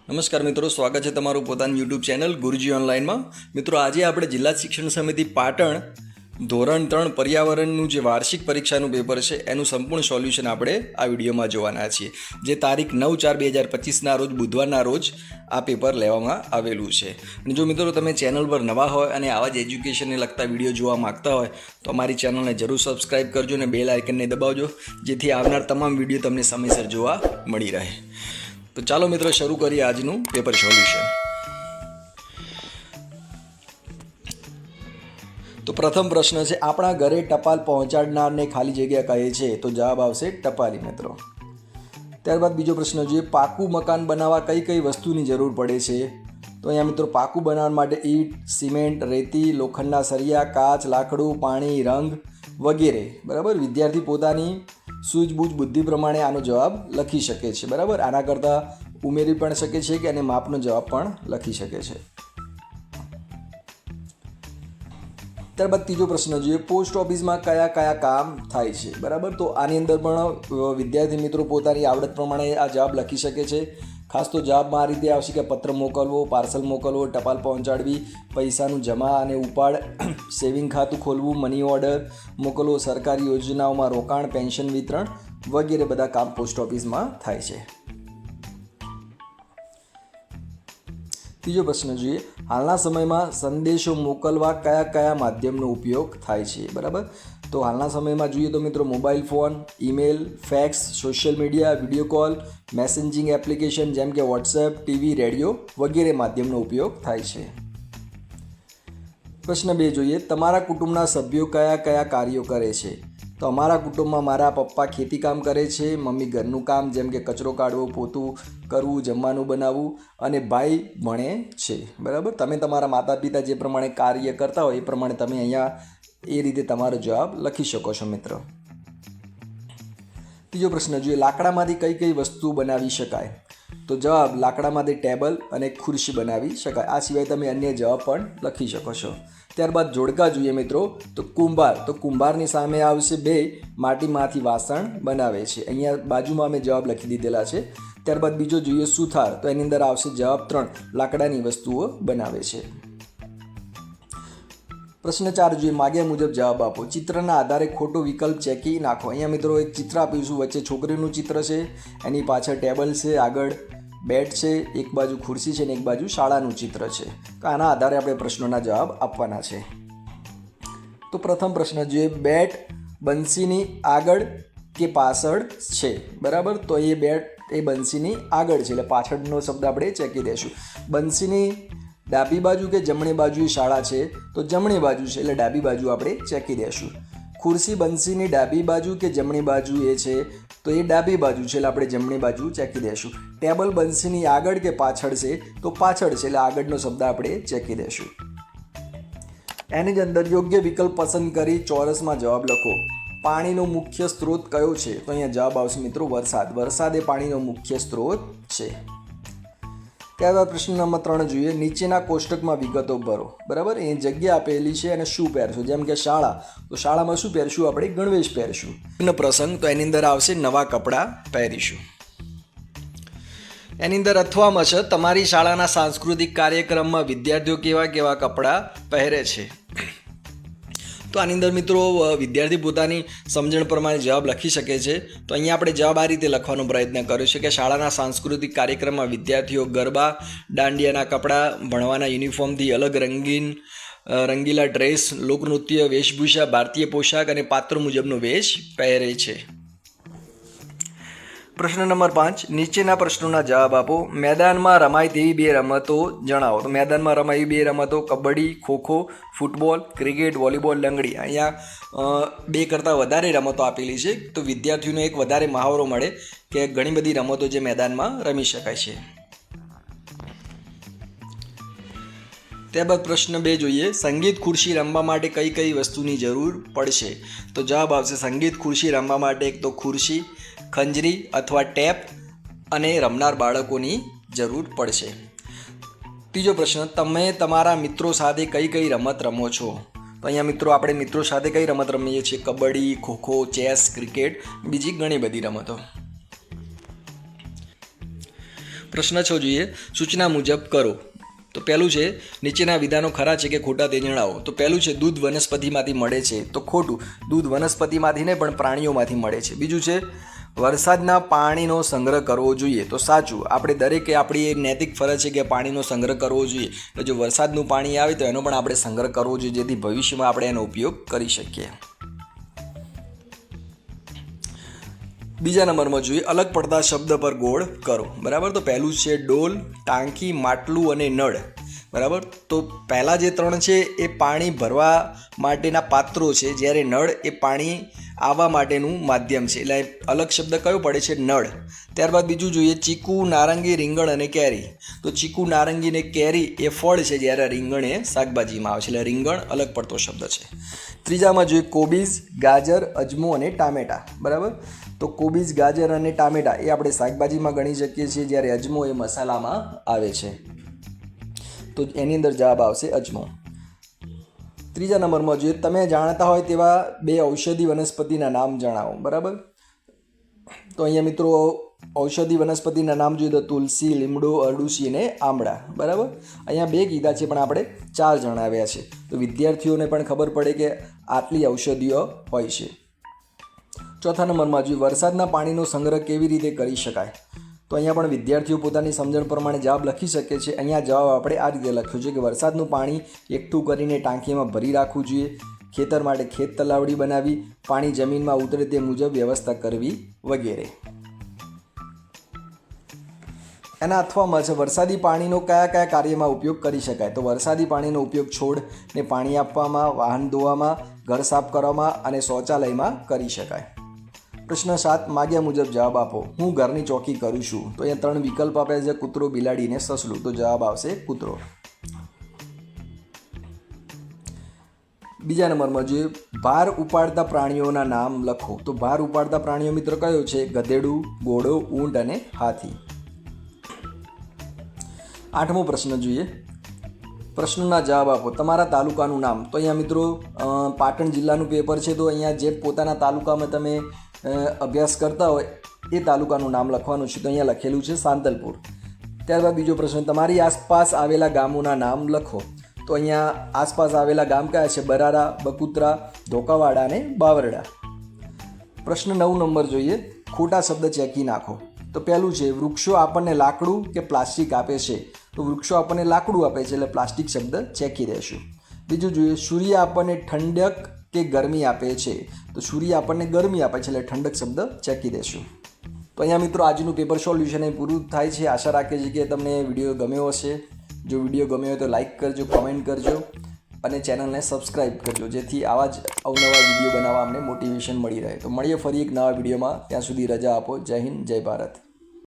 નમસ્કાર મિત્રો, સ્વાગત છે તમારું પોતાની યુટ્યુબ ચેનલ ગુરુજી ઓનલાઈનમાં. મિત્રો, આજે આપણે જિલ્લા શિક્ષણ સમિતિ પાટણ ધોરણ 3 પર્યાવરણનું જે વાર્ષિક પરીક્ષાનું પેપર છે એનું સંપૂર્ણ સોલ્યુશન આપણે આ વિડીયોમાં જોવાના છીએ, જે તારીખ 9/4/2025ના રોજ બુધવારના રોજ આ પેપર લેવામાં આવેલું છે. અને જો મિત્રો તમે ચેનલ પર નવા હોય અને આવા જ એજ્યુકેશનને લગતા વિડીયો જોવા માગતા હોય તો અમારી ચેનલને જરૂર સબસ્ક્રાઈબ કરજો અને બેલ આઇકનને દબાવજો, જેથી આવનાર તમામ વિડીયો તમને સમયસર જોવા મળી રહે. તો ચાલો મિત્રો, શરૂ કરીએ આજનું પેપર સોલ્યુશન. તો પ્રથમ પ્રશ્ન છે, આપણા ઘરે ટપાલ પહોંચાડનારને ખાલી જગ્યા કહે છે? તો જવાબ આવશે ટપાલી મિત્રો. ત્યારબાદ બીજો પ્રશ્ન જોઈએ, પાકું મકાન બનાવવા કઈ કઈ વસ્તુની જરૂર પડે છે? તો અહીંયા મિત્રો પાકું બનાવવા માટે ઈંટ, સિમેન્ટ, રેતી, લોખંડના સળિયા, કાચ, લાકડું, પાણી, રંગ વગેરે. બરાબર, વિદ્યાર્થી પોતાની સૂઝબૂઝ બુદ્ધિ પ્રમાણે આનો જવાબ લખી શકે છે. બરાબર, આના કરતાં ઉમેરી પણ શકે છે કે અને માપનો જવાબ પણ લખી શકે છે. ત્યારબાદ ત્રીજો પ્રશ્ન જોઈએ, પોસ્ટ ઓફિસમાં કયા કયા કામ થાય છે? બરાબર, તો આની અંદર પણ વિદ્યાર્થી મિત્રો પોતાની આવડત પ્રમાણે આ જવાબ લખી શકે છે. ખાસ તો જવાબમાં આ રીતે આવશે કે પત્ર મોકલવો, પાર્સલ મોકલવો, ટપાલ પહોંચાડવી, પૈસાનું જમા અને ઉપાડ, સેવિંગ ખાતું ખોલવું, મની ઓર્ડર મોકલવો, સરકારી યોજનાઓમાં રોકાણ, પેન્શન વિતરણ વગેરે બધા કામ પોસ્ટ ઓફિસમાં થાય છે. ત્રીજો પ્રશ્ન જોઈએ, હાલના સમયમાં સંદેશો મોકલવા કયા કયા માધ્યમનો ઉપયોગ થાય છે? બરાબર, તો હાલના સમયમાં જોઈએ તો મિત્રો mobile phone, email, fax, social media, video call, messaging application જેમ કે વોટ્સએપ, ટીવી, રેડિયો વગેરે માધ્યમનો ઉપયોગ થાય છે. પ્રશ્ન 2 જોઈએ, તમારા કુટુંબના સભ્યો કયા કયા કાર્યો કરે છે? તો અમારા કુટુંબમાં મારા પપ્પા ખેતીકામ કરે છે, મમ્મી ઘરનું કામ જેમ કે કચરો કાઢવો, પોતું કરવું, જમવાનું બનાવવું અને ભાઈ ભણે છે. બરાબર, તમે તમારા માતા પિતા જે પ્રમાણે કાર્ય કરતા હોય એ પ્રમાણે તમે અહીંયા એ રીતે તમારો જવાબ લખી શકો છો મિત્રો. ત્રીજો પ્રશ્ન જોઈએ, લાકડામાંથી કઈ કઈ વસ્તુ બનાવી શકાય? તો જવાબ, લાકડામાંથી ટેબલ અને ખુરશી બનાવી શકાય. આ સિવાય તમે અન્ય જવાબ પણ લખી શકો છો. ત્યારબાદ જોડકા જોઈએ મિત્રો, તો કુંભાર, તો કુંભારની સામે આવશે 2, માટીમાંથી વાસણ બનાવે છે. અહીંયા બાજુમાં અમે જવાબ લખી દીધેલા છે. ત્યારબાદ બીજો જોઈએ સુથાર, તો એની અંદર આવશે જવાબ 3, લાકડાની વસ્તુઓ બનાવે છે. પ્રશ્ન 4 જોઈએ, માગ્યા મુજબ જવાબ આપો. ચિત્રના આધારે ખોટો વિકલ્પ ચેકી નાખો. અહીંયા મિત્રો એક ચિત્ર આપીશું, વચ્ચે છોકરીનું ચિત્ર છે, એની પાછળ ટેબલ છે, આગળ બેટ છે, એક બાજુ ખુરશી છે અને એક બાજુ શાળાનું ચિત્ર છે. તો આના આધારે આપણે પ્રશ્નોના જવાબ આપવાના છે. તો પ્રથમ પ્રશ્ન જોઈએ, બેટ બંસીની આગળ કે પાછળ છે? બરાબર, તો એ બેટ એ બંસીની આગળ છે એટલે પાછળનો શબ્દ આપણે ચેકી દઈશું. બંસીની ડાબી બાજુ કે જમણી બાજુ શાળા છે? તો જમણી બાજુ છે એટલે ડાબી બાજુ આપણે ચેકી દઈશું. ખુરશી બંસીની ડાબી બાજુ કે જમણી બાજુ એ છે? તો એ ડાબી બાજુ છે એટલે આપણે જમણી બાજુ ચેકી દઈશું. ટેબલ બંસીની આગળ કે પાછળ છે? તો પાછળ છે એટલે આગળનો શબ્દ આપણે ચેકી દઈશું. એની જ અંદર યોગ્ય વિકલ્પ પસંદ કરી ચોરસમાં જવાબ લખો. પાણીનો મુખ્ય સ્ત્રોત કયો છે? તો અહીંયા જવાબ આવશે મિત્રો વરસાદ. વરસાદ એ પાણીનો મુખ્ય સ્ત્રોત છે. ત્યારબાદ પ્રશ્ન નંબર 3 જોઈએ, નીચેના કોષ્ટકમાં વિગતો ભરો. બરાબર, એ જગ્યા આપેલી છે અને શું પહેરશું? જેમ કે શાળા, તો શાળામાં શું પહેરશું? આપણે ગણવેશ પહેરશું. પ્રસંગ, તો એની અંદર આવશે નવા કપડાં પહેરીશું. એની અંદર અથવામાં છે, તમારી શાળાના સાંસ્કૃતિક કાર્યક્રમમાં વિદ્યાર્થીઓ કેવા કેવા કપડાં પહેરે છે? તો આની અંદર મિત્રો વિદ્યાર્થી પોતાની સમજણ પ્રમાણે જવાબ લખી શકે છે. તો અહીંયા આપણે જવાબ આ રીતે લખવાનો પ્રયત્ન કર્યો છે કે શાળાના સાંસ્કૃતિક કાર્યક્રમમાં વિદ્યાર્થીઓ ગરબા, દાંડિયાના કપડાં, ભણવાના યુનિફોર્મથી અલગ રંગીલા ડ્રેસ, લોકનૃત્ય, વેશભૂષા, ભારતીય પોશાક અને પાત્રો મુજબનો વેશ પહેરે છે. પ્રશ્ન નંબર 5, નીચેના પ્રશ્નોના જવાબ આપો. મેદાનમાં રમાય તેવી 2 રમતો જણાવો. તો મેદાનમાં રમાય એવી 2 રમતો kabaddi, khokho, football, cricket, volleyball, langdi. અહીંયા 2 કરતાં વધારે રમતો આપેલી છે, તો વિદ્યાર્થીઓને એક વધારે મહાવરો મળે કે ઘણી બધી રમતો જે મેદાનમાં રમી શકાય છે. ત્યારબાદ પ્રશ્ન 2 જોઈએ, સંગીત ખુરશી રમવા માટે કઈ કઈ વસ્તુની જરૂર પડશે? તો જવાબ આવશે સંગીત ખુરશી રમવા માટે એક તો ખુરશી, ખંજરી અથવા ટેપ અને રમનાર બાળકોની જરૂર પડશે. ત્રીજો પ્રશ્ન, તમે તમારા મિત્રો સાથે કઈ કઈ રમત રમો છો? તો અહીંયા મિત્રો આપણે મિત્રો સાથે કઈ રમત રમીએ છીએ? કબડ્ડી, ખોખો, ચેસ, ક્રિકેટ, બીજી ઘણી બધી રમતો. પ્રશ્ન 6 જોઈએ, સૂચના મુજબ કરો. તો પહેલું છે, નીચેના વિધાનો ખરા છે કે ખોટા તે જણાવો. તો પહેલું છે, દૂધ વનસ્પતિમાંથી મળે છે. તો ખોટું, દૂધ વનસ્પતિમાંથી નહીં પણ પ્રાણીઓમાંથી મળે છે. બીજું છે, વરસાદના પાણીનો સંગ્રહ કરવો જોઈએ. તો સાચું, આપણે દરેકે આપણી એ નૈતિક ફરજ છે કે પાણીનો સંગ્રહ કરવો જોઈએ. તો જો વરસાદનું પાણી આવે તો એનો પણ આપણે સંગ્રહ કરવો જોઈએ, જેથી ભવિષ્યમાં આપણે એનો ઉપયોગ કરી શકીએ. બીજા નંબરમાં જોઈએ, અલગ પડતા શબ્દ પર ગોળ કરો. બરાબર. તો પહેલું છે ડોલ, ટાંકી, માટલું અને નળ. બરાબર. તો પહેલાં જે 3 છે એ પાણી ભરવા માટેના પાત્રો છે, જ્યારે નળ એ પાણી આવવા માટેનું માધ્યમ છે. એટલે અલગ શબ્દ કયો પડે છે? નળ. ત્યારબાદ બીજું જોઈએ, ચીકુ, નારંગી, રીંગણ અને કેરી. તો ચીકુ, નારંગી અને કેરી એ ફળ છે, જ્યારે રીંગણ એ શાકભાજીમાં આવે છે. એટલે રીંગણ અલગ પડતો શબ્દ છે. ત્રીજામાં જોઈએ, કોબીજ, ગાજર, અજમો અને ટામેટા. બરાબર. તો કોબીજ, ગાજર અને ટામેટા એ આપણે શાકભાજીમાં ગણી શકીએ છીએ, જ્યારે અજમો એ મસાલામાં આવે છે. તો એની અંદર જવાબ આવશે અજમો. ત્રીજા નંબરમાં જોઈએ, તમે જાણતા હોય તેવા 2 ઔષધિ વનસ્પતિના નામ જણાવો. બરાબર. તો અહીંયા મિત્રો ઔષધિ વનસ્પતિના નામ જોઈએ તો તુલસી, લીમડો, અરડુસી અને આમળા. બરાબર. અહીંયા 2 કીધા છે પણ આપણે 4 જણાવ્યા છે. તો વિદ્યાર્થીઓને પણ ખબર પડે કે આટલી ઔષધિઓ હોય છે. ચોથા નંબરમાં જોઈએ, વરસાદના પાણીનો સંગ્રહ કેવી રીતે કરી શકાય. તો અહીંયા પણ વિદ્યાર્થીઓ પોતાની સમજણ પ્રમાણે જવાબ લખી શકે છે. અહીંયા જવાબ આપણે આ રીતે લખ્યું છે કે વરસાદનું પાણી એકઠું કરીને ટાંકીમાં ભરી રાખવું જોઈએ, ખેતર માટે ખેત તલાવડી બનાવી, પાણી જમીનમાં ઉતરે તે મુજબ વ્યવસ્થા કરવી વગેરે. એના અથવામાં છે, વરસાદી પાણીનો કયા કયા કાર્યમાં ઉપયોગ કરી શકાય. તો વરસાદી પાણીનો ઉપયોગ છોડને પાણી આપવામાં, વાહન ધોવામાં, ઘર સાફ કરવામાં અને શૌચાલયમાં કરી શકાય. પ્રશ્ન 7, માગ્યા મુજબ જવાબ આપો. હું ઘરની ચોકી કરું છું. તો અહીંયા 3 વિકલ્પ આપ્યા છે, કૂતરો, બિલાડી ને સસલું. તો જવાબ આવશે કૂતરો. બીજા નંબરમાં જોઈએ, ભાર ઉપાડતા પ્રાણીઓના નામ લખો. તો ભાર ઉપાડતા પ્રાણીઓ મિત્રો કયો છે? ગધેડું, ઘોડો, ઊંટ અને હાથી. 8મો પ્રશ્ન જોઈએ, પ્રશ્નના જવાબ આપો. તમારા તાલુકાનું નામ. તો અહીંયા મિત્રો પાટણ જિલ્લાનું પેપર છે, તો અહીંયા જે પોતાના તાલુકામાં તમે અભ્યાસ કરતા હોય એ તાલુકાનું નામ લખવાનું છે. તો અહીંયા લખેલું છે સાંતલપુર. ત્યારબાદ બીજો પ્રશ્ન, તમારી આસપાસ આવેલા ગામોના નામ લખો. તો અહીંયા આસપાસ આવેલા ગામ કયા છે? બરાડા, બકુત્રા, ધોકાવાડા અને બાવરડા. પ્રશ્ન 9 નંબર જોઈએ, ખોટા શબ્દ ચેકી નાખો. તો પહેલું છે, વૃક્ષો આપણને લાકડું કે પ્લાસ્ટિક આપે છે. તો વૃક્ષો આપણને લાકડું આપે છે, એટલે પ્લાસ્ટિક શબ્દ ચેકી દેશું. બીજું જોઈએ, સૂર્ય આપણને ઠંડક કે ગરમી આપે છે. તો સૂર્ય આપણને ગરમી આપે છે, એટલે ઠંડક શબ્દ ચેકી દેશું. તો અહીંયા મિત્રો આજનું પેપર સોલ્યુશન એ પૂરું થાય છે. આશા રાખે છે કે તમને વિડીયો ગમ્યો હશે. જો વિડીયો ગમ્યો હોય તો લાઇક કરજો, કોમેન્ટ કરજો અને ચેનલને સબસ્ક્રાઈબ કરજો, જેથી આવા જ અવનવા વિડીયો બનાવવા અમને મોટિવેશન મળી રહે. તો મળીએ ફરી એક નવા વિડીયોમાં. ત્યાં સુધી રજા આપો. જય હિન્દ, જય ભારત.